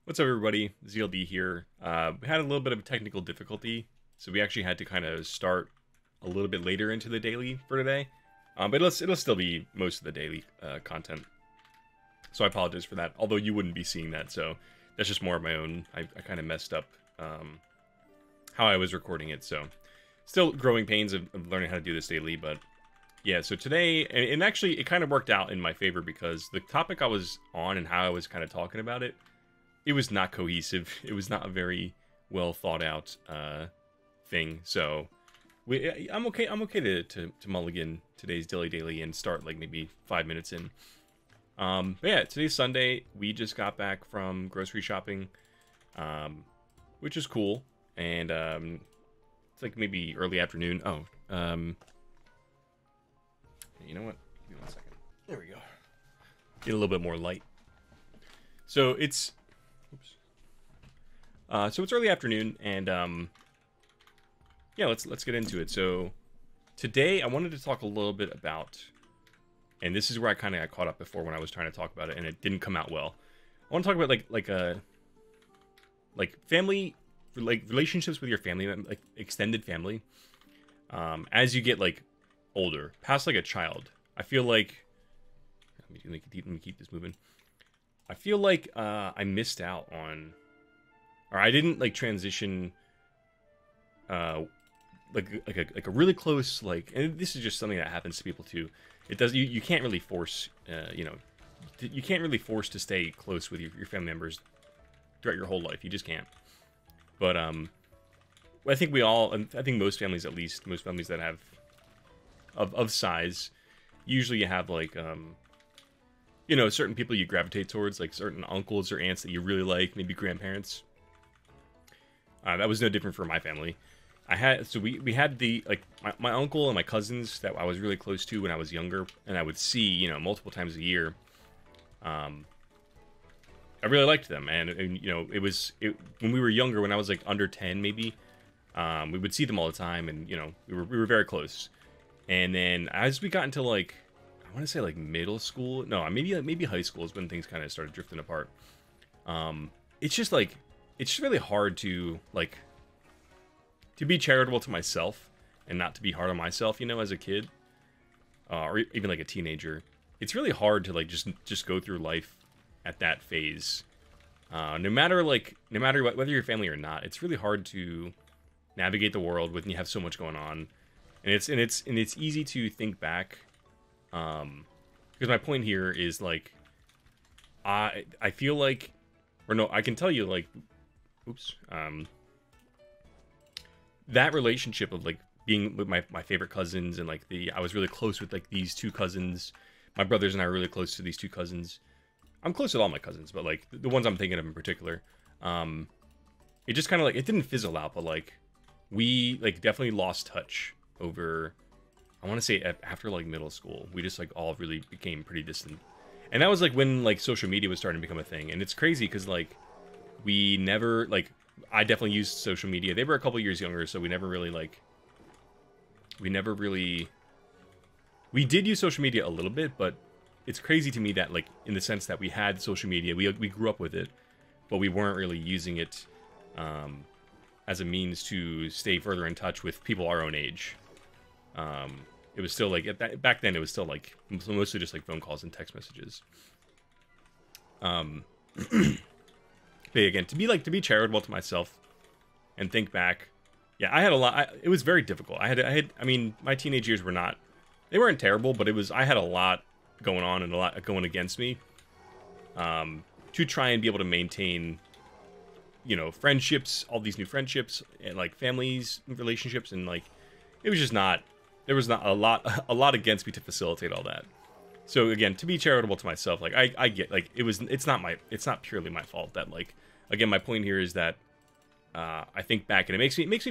What's up, everybody? ZLD here. We had a little bit of technical difficulty, so we actually had to kind of start a little bit later into the daily for today. But it'll still be most of the daily content. So I apologize for that, although you wouldn't be seeing that, so that's just more of my own. I kind of messed up how I was recording it, so still growing pains of learning how to do this daily, but yeah, so today, and actually it kind of worked out in my favor because the topic I was on and how I was kind of talking about it, it was not cohesive. It was not a very well thought out thing. So I'm okay. I'm okay to mulligan today's Dilly-Daily and start like maybe 5 minutes in. But yeah, today's Sunday. We just got back from grocery shopping, which is cool. And it's like maybe early afternoon. Oh, you know what? Give me 1 second. There we go. Get a little bit more light. So it's. So it's early afternoon, and yeah, let's get into it. So today I wanted to talk a little bit about, and this is where I kind of got caught up before when I was trying to talk about it, and it didn't come out well. I want to talk about like family, like relationships with your family, like extended family. As you get like older, past like a child, I feel like let me keep this moving. I feel like I missed out on. Or I didn't like transition, like a really close and this is just something that happens to people too. It does you can't really force you can't really force to stay close with your family members throughout your whole life. You just can't. But I think I think most families, at least most families that have of size, usually you have like certain people you gravitate towards, like certain uncles or aunts that you really like, maybe grandparents. That was no different for my family. We had the my uncle and my cousins that I was really close to when I was younger, and I would see multiple times a year. I really liked them, and when we were younger, when I was like under 10 maybe, we would see them all the time, and we were very close. And then as we got into like I want to say like middle school, no, maybe high school is when things kind of started drifting apart. It's just really hard to be charitable to myself and not to be hard on myself, as a kid, or even like a teenager. It's really hard to just go through life at that phase. No matter what, whether you're family or not, it's really hard to navigate the world when you have so much going on, and it's easy to think back. Because my point here is I feel like, or no, I can tell you that relationship of being with my favorite cousins, and I was really close with these two cousins. My brothers and I are really close to these two cousins. I'm close with all my cousins, but the ones I'm thinking of in particular, it just kind of it didn't fizzle out, but we definitely lost touch over, I want to say after middle school. We just all really became pretty distant, and that was when social media was starting to become a thing. And it's crazy because we never I definitely used social media. They were a couple years younger, so we did use social media a little bit, but it's crazy to me that in the sense that we had social media, we grew up with it, but we weren't really using it as a means to stay further in touch with people our own age. It was still back then it was still mostly just phone calls and text messages. But again, to be charitable to myself and think back, yeah, I had a lot. It was very difficult. I mean, my teenage years they weren't terrible, but I had a lot going on and a lot going against me. To try and be able to maintain, friendships, all these new friendships, and families, relationships, and it was just not. There was not a lot against me to facilitate all that. So again, to be charitable to myself, I get it's not purely my fault that again, my point here is that I think back and it makes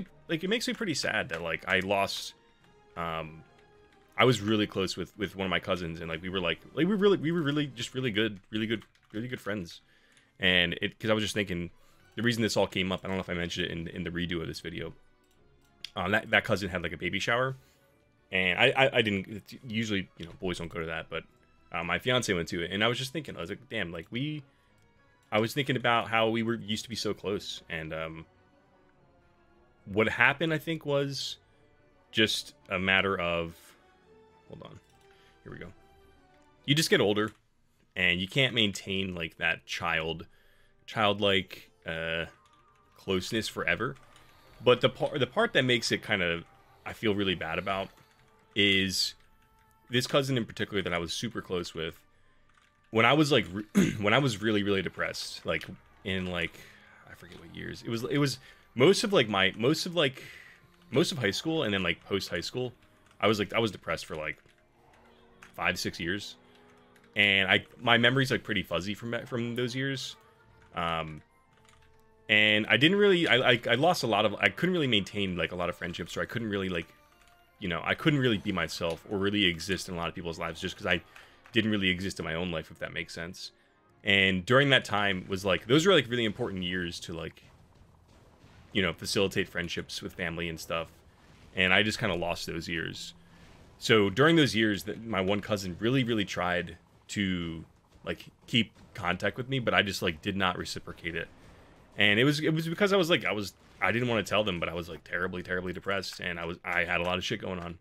me pretty sad that I lost. I was really close with one of my cousins, and we were really just really good friends. And because I was just thinking, the reason this all came up, I don't know if I mentioned it in the redo of this video. That cousin had a baby shower. And I didn't, usually, boys don't go to that, but my fiance went to it, and I was just thinking, I was like, damn, I was thinking about how we were used to be so close, and what happened, I think, was just a matter of, hold on, here we go. You just get older, and you can't maintain like that childlike closeness forever. But the part that makes it kind of, I feel really bad about, is this cousin in particular that I was super close with. When I was like, when I was really, really depressed, like in like, I forget what years it was most of high school, and then like post high school, I was depressed for like 5-6 years, and my memory's like pretty fuzzy from those years, and I didn't really, I lost a lot of, I couldn't really maintain like a lot of friendships, or I couldn't really like, I couldn't really be myself or really exist in a lot of people's lives, just because I didn't really exist in my own life, if that makes sense. And during that time was like, those were like really important years to like, facilitate friendships with family and stuff. And I just kind of lost those years. So during those years, that my one cousin really, really tried to like keep contact with me, but I just like did not reciprocate it. And it was because I didn't want to tell them, but I was like terribly, terribly depressed, and I had a lot of shit going on.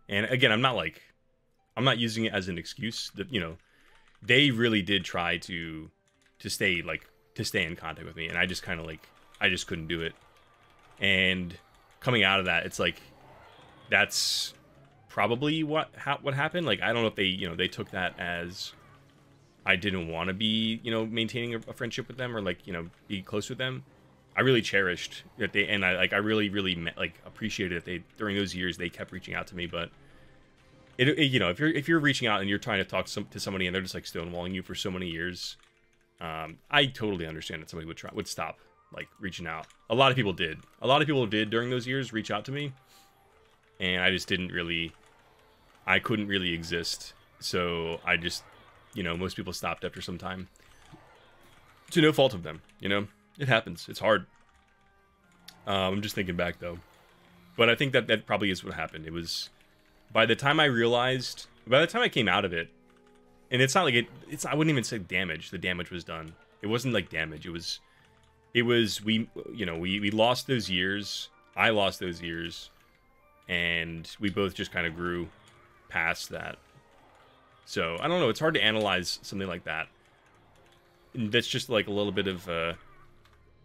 And again, I'm not using it as an excuse. That they really did try to stay in contact with me, and I just kind of like, I just couldn't do it. And coming out of that, it's like, that's probably what happened. Like, I don't know if they took that as I didn't want to be, maintaining a friendship with them, or like, be close with them. I really cherished that I really, really appreciated that they, during those years, they kept reaching out to me. But if you're reaching out and you're trying to talk to somebody and they're just like stonewalling you for so many years, I totally understand that somebody would stop like reaching out. A lot of people did during those years reach out to me, and I just didn't really, I couldn't really exist. So I just, most people stopped after some time, to no fault of them. It happens. It's hard. I'm just thinking back though, but I think that probably is what happened. It was, by the time I came out of it, and it's not like I wouldn't even say damage. The damage was done. It wasn't like damage. We lost those years. I lost those years, and we both just kind of grew past that. So I don't know. It's hard to analyze something like that. And that's just like a little bit of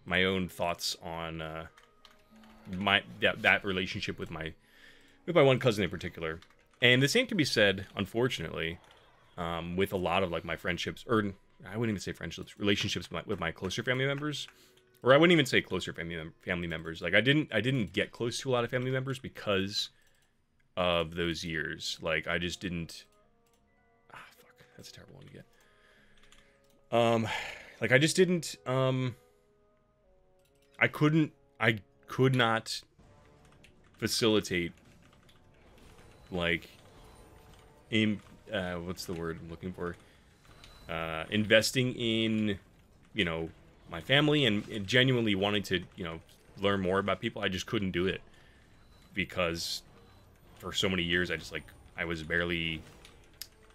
my own thoughts on that relationship with my one cousin in particular. And the same can be said, unfortunately, with a lot of like my friendships, or I wouldn't even say friendships, relationships with my closer family members. Or I wouldn't even say closer family members. Like I didn't get close to a lot of family members because of those years. Like I just didn't. Fuck, that's a terrible one to get. Like I just didn't. I could not facilitate like what's the word I'm looking for? Investing in, my family and genuinely wanting to, learn more about people. I just couldn't do it because for so many years I was barely,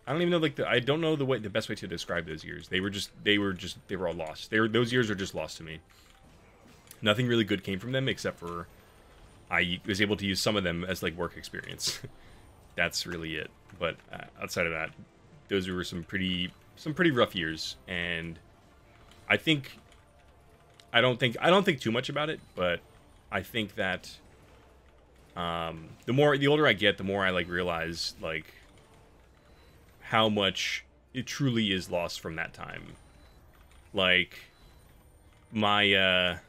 I don't even know I don't know the best way to describe those years. They were all lost. Those years are just lost to me. Nothing really good came from them except for I was able to use some of them as like work experience. That's really it. But outside of that, those were some pretty rough years, and I don't think too much about it, but I think that the older I get, the more I like realize like how much it truly is lost from that time. Like my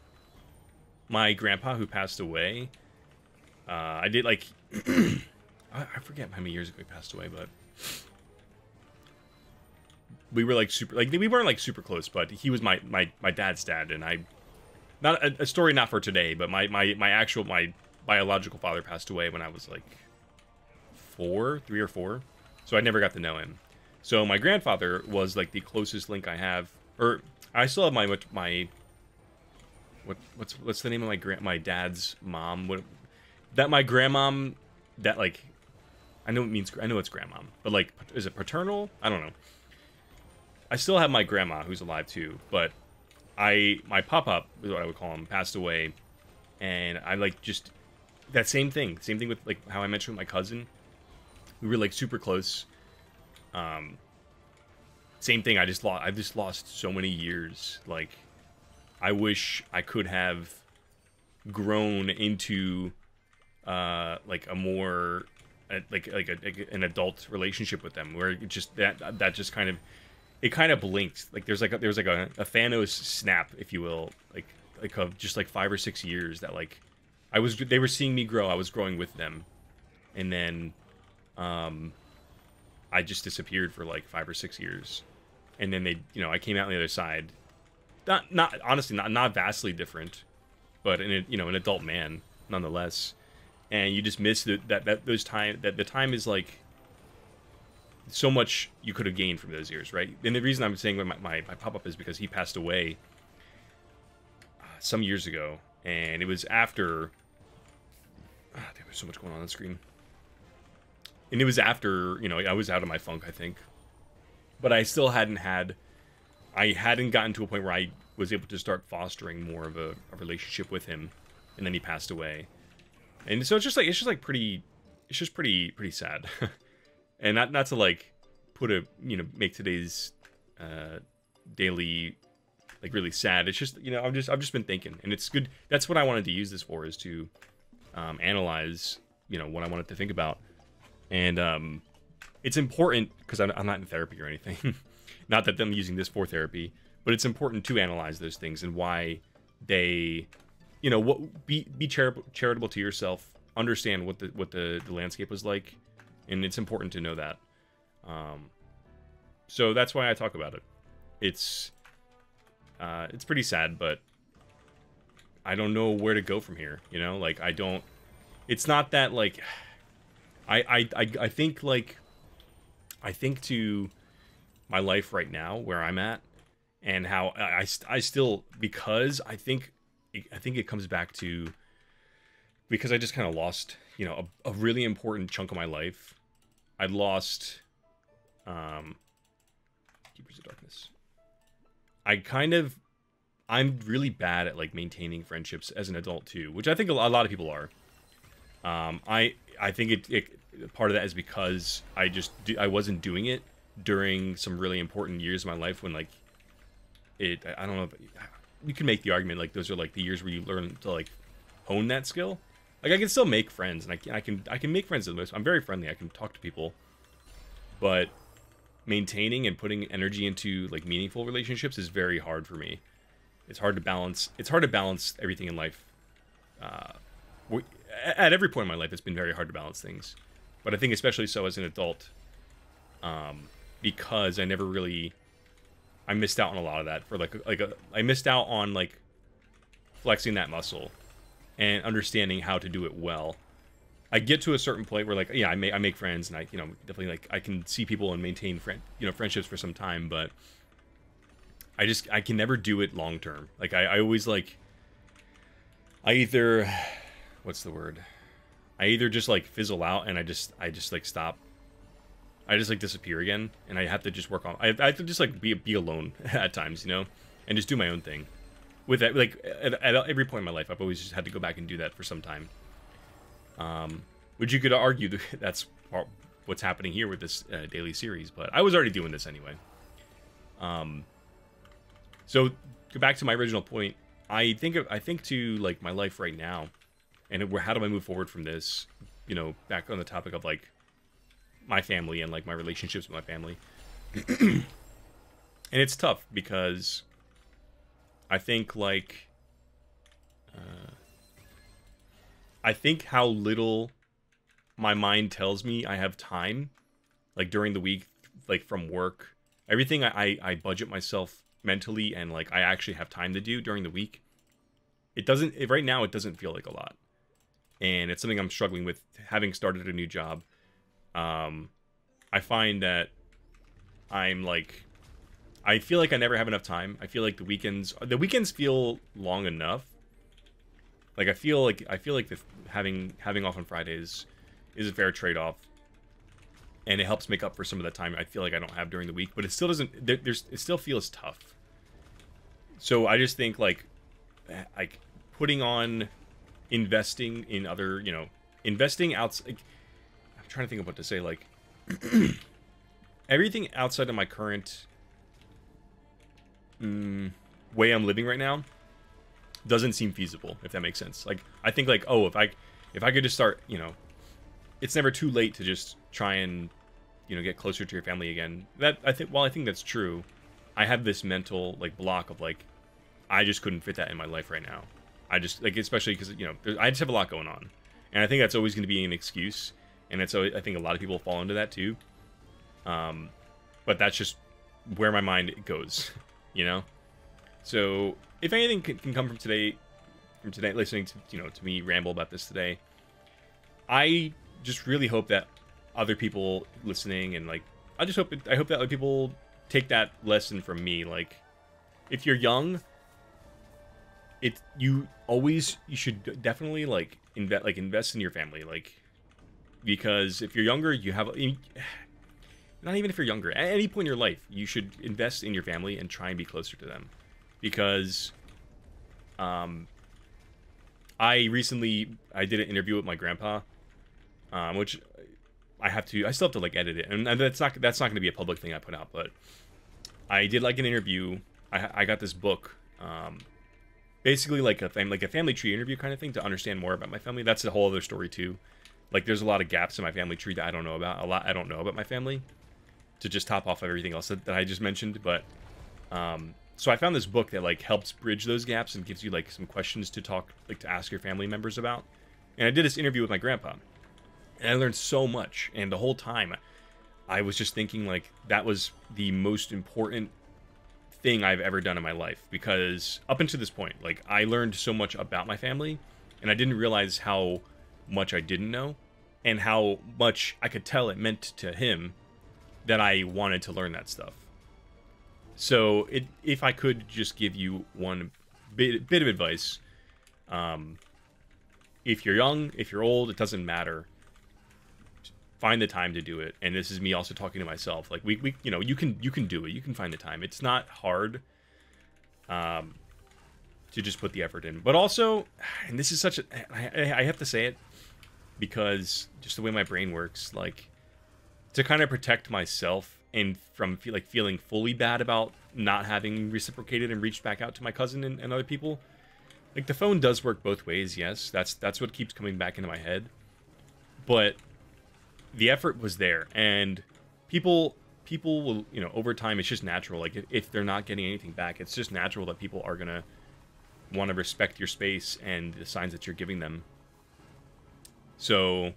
grandpa who passed away, I did like I forget how many years ago he passed away, but we were like we weren't like super close, but he was my dad's dad, and not a story not for today, but my biological father passed away when I was like 3 or 4, so I never got to know him. So my grandfather was like the closest link I have, or I still have what's the name of my dad's mom? My grandmom, that like, I know it's grandmom, but like, is it paternal? I don't know. I still have my grandma who's alive too, but my pop-up is what I would call him, passed away, and I like just that same thing with like how I mentioned with my cousin. We were like super close. Same thing. I've just lost so many years. Like, I wish I could have grown into like a more like an adult relationship with them, where it just that just kind of blinked. Like there was like a Thanos snap, if you will, like of just like 5 or 6 years that like they were seeing me grow, I was growing with them, and then I just disappeared for like 5 or 6 years, and then I came out on the other side, not honestly not vastly different, but an adult man nonetheless. And you just miss the time is like so much you could have gained from those years, right? And the reason I'm saying my pop-up is because he passed away some years ago, and it was after there was so much going on the screen, and it was after I was out of my funk, I think, but I still hadn't gotten to a point where I was able to start fostering more of a relationship with him, and then he passed away. And so it's just pretty sad. And not to like put make today's daily like really sad. It's just I've just been thinking, and it's good. That's what I wanted to use this for, is to analyze what I wanted to think about. And it's important because I'm not in therapy or anything. Not that I'm using this for therapy, but it's important to analyze those things and why they be charitable to yourself, understand what the landscape was like, and it's important to know that. So that's why I talk about it. It's pretty sad, but I don't know where to go from here. Like it's not that like I think to my life right now, where I'm at, and how I still, because I think it comes back to, because I just kind of lost, a really important chunk of my life. I lost, Keepers of Darkness. I'm really bad at like maintaining friendships as an adult too, which I think a lot of people are. I think part of that is because I wasn't doing it during some really important years of my life when like I don't know if you can make the argument like those are like the years where you learn to like hone that skill. Like I can still make friends, and I can make friends. I'm very friendly. I can talk to people, but maintaining and putting energy into like meaningful relationships is very hard for me. It's hard to balance. It's hard to balance everything in life. At every point in my life, it's been very hard to balance things, but I think especially so as an adult, because I missed out on a lot of that for I missed out on like flexing that muscle and understanding how to do it well. I get to a certain point where like, yeah, I make friends, and I definitely like I can see people and maintain friendships for some time, but I can never do it long term. Like I always like, I either, what's the word? I either just like fizzle out and I just like stop. I just like disappear again, and I have to just work on. I have to just like be alone at times, and just do my own thing. With that, like at every point in my life, I've always just had to go back and do that for some time. Which you could argue that's what's happening here with this daily series, but I was already doing this anyway. So go back to my original point. I think to like my life right now, and how do I move forward from this? Back on the topic of like my family and like my relationships with my family. And it's tough because I think like I think how little my mind tells me I have time, like during the week, like from work, everything I budget myself mentally, and like I actually have time to do during the week. Right now it doesn't feel like a lot, and it's something I'm struggling with, having started a new job. I find that I feel like I never have enough time. I feel like the weekends feel long enough. Like I feel like having off on Fridays is a fair trade-off. and it helps make up for some of the time I feel like I don't have during the week. But it still doesn't. It still feels tough. So I just think like putting on investing in other, investing outside. Like, I'm trying to think of what to say. Like everything outside of my current way I'm living right now doesn't seem feasible, if that makes sense. Like I think like, oh, if I could just start, it's never too late to just try and get closer to your family again. That I think that's true, I have this mental like block of like I just couldn't fit that in my life right now. I just like, especially because I just have a lot going on, and I think that's always going to be an excuse, and it's always, I think a lot of people fall into that too. But that's just where my mind goes, So if anything can come from today, listening to to me ramble about this today, I just really hope that other people listening and like I hope that other people take that lesson from me. Like if you're young, you should definitely like invest in your family, like, because if you're younger, you have not even if you're younger, at any point in your life, you should invest in your family and try and be closer to them. Because I did an interview with my grandpa, which I still have to like edit it, and that's not going to be a public thing I put out, but I did like an interview. I got this book, basically like a family tree interview kind of thing to understand more about my family. That's a whole other story too. Like there's a lot of gaps in my family tree that I don't know about. I don't know about my family, to just top off everything else that I just mentioned. But so I found this book that like helps bridge those gaps and gives you like some questions to ask your family members about. And I did this interview with my grandpa, and I learned so much. And the whole time I was just thinking like that was the most important thing I've ever done in my life, because up until this point, like I learned so much about my family, and I didn't realize how much I didn't know, and how much I could tell it meant to him that I wanted to learn that stuff. So if I could just give you one bit of advice, if you're young, if you're old, it doesn't matter. Find the time to do it. And this is me also talking to myself. Like you can do it. You can find the time. It's not hard to just put the effort in. But also, and this is I have to say it because just the way my brain works, like to kind of protect myself and from feeling fully bad about not having reciprocated and reached back out to my cousin and other people. Like the phone does work both ways. Yes, that's what keeps coming back into my head. But the effort was there, and people will, over time, it's just natural. Like if they're not getting anything back, it's just natural that people are gonna want to respect your space and the signs that you're giving them. So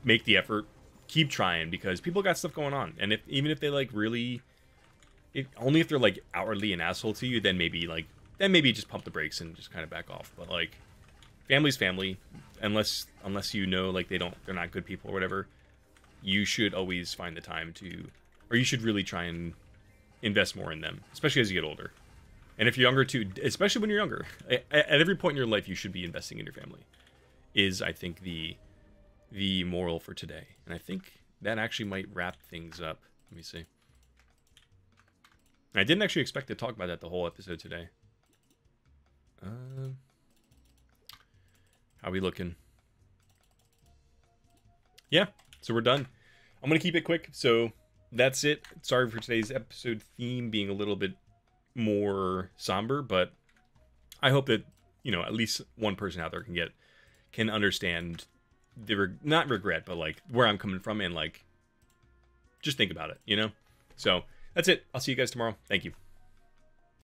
make the effort, keep trying, because people got stuff going on, and even if they like really, only if they're like outwardly an asshole to you, then maybe just pump the brakes and just kind of back off. But like, family's family, unless like they're not good people or whatever. You should always find the time to, or you should really try and invest more in them, especially as you get older. And if you're younger too, especially when you're younger, at every point in your life, you should be investing in your family. Is, I think, the moral for today. And I think that actually might wrap things up. Let me see. I didn't actually expect to talk about that the whole episode today. How we looking? Yeah, so we're done. I'm going to keep it quick. So that's it. Sorry for today's episode theme being a little bit more somber, but I hope that, at least one person out there can understand not regret, but like where I'm coming from, and like just think about it, So that's it. I'll see you guys tomorrow. Thank you.